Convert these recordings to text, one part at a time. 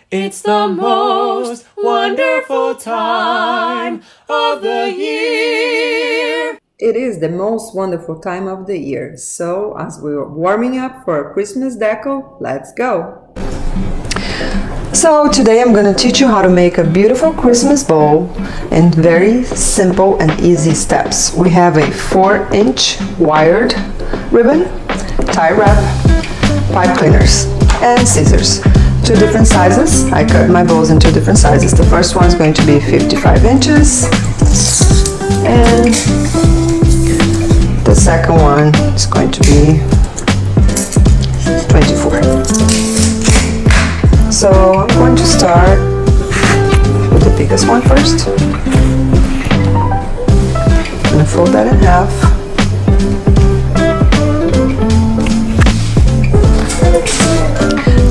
It's the most wonderful time of the year. It is the most wonderful time of the year. So, as we're warming up for a Christmas deco, let's go. So today I'm going to teach you how to make a beautiful Christmas bowl in very simple and easy steps. We have a 4-inch wired ribbon, tie wrap, pipe cleaners, and scissors. 2 different sizes. I cut my bowls in 2 different sizes. The first one is going to be 55 inches and the second one is going to be 24. So I'm going to start with the biggest one first. I'm going to fold that in half.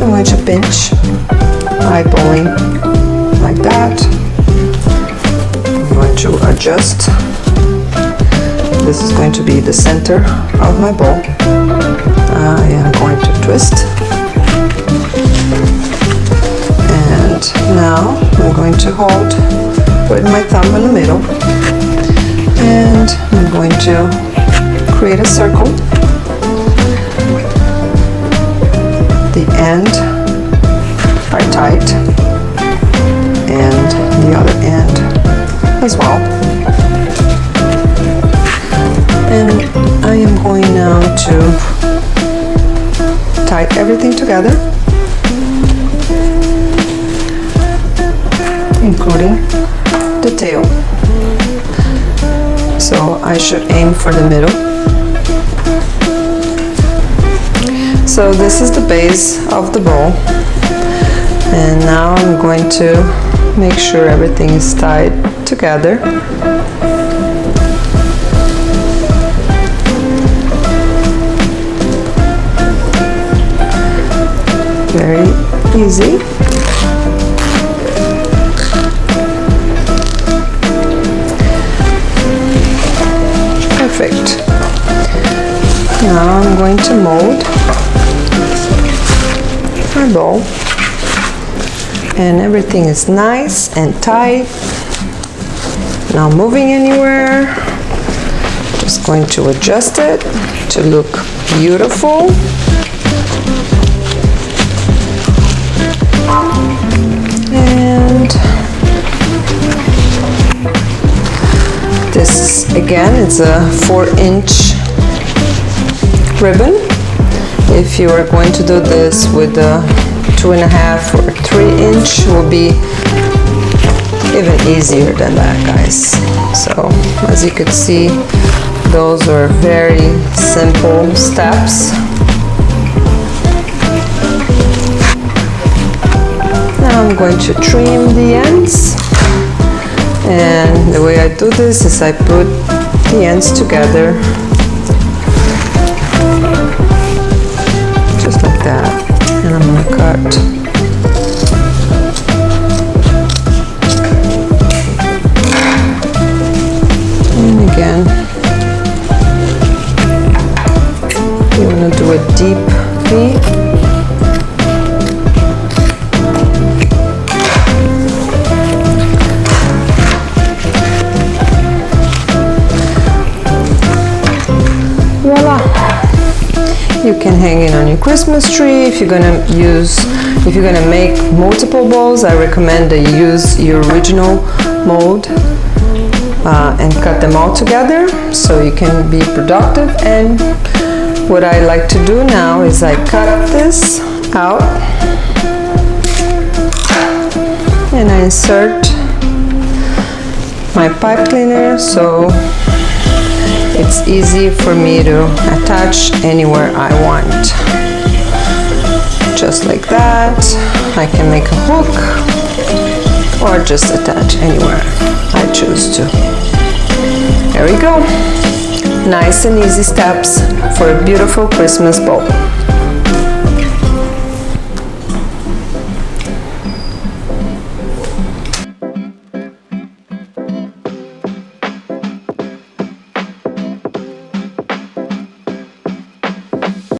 I'm going to pinch, eyeballing like that. I'm going to adjust. This is going to be the center of my bowl. I am going to twist. And now I'm going to hold with my thumb in the middle. And I'm going to create a circle. The end are tight and the other end as well. And I am going now to tie everything together, including the tail. So I should aim for the middle. So this is the base of the bowl, and now I'm going to make sure everything is tied together. Very easy. Perfect. Now I'm going to mold my bowl, and everything is nice and tight, not moving anywhere. Just going to adjust it to look beautiful. And this again, it's a 4-inch ribbon. If you are going to do this with a 2.5 or 3-inch, will be even easier than that, guys. So as you could see, those are very simple steps. Now I'm going to trim the ends, and the way I do this is I put the ends together just like that, and I'm going to cut. And again, you want to do a deep V. Voila! You can hang it on your Christmas tree. If you're gonna make multiple bowls, I recommend that you use your original mold and cut them all together so you can be productive. And what I like to do now is I cut this out and I insert my pipe cleaner so it's easy for me to attach anywhere I want. Just like that. I can make a hook or just attach anywhere I choose to. There we go. Nice and easy steps for a beautiful Christmas bowl.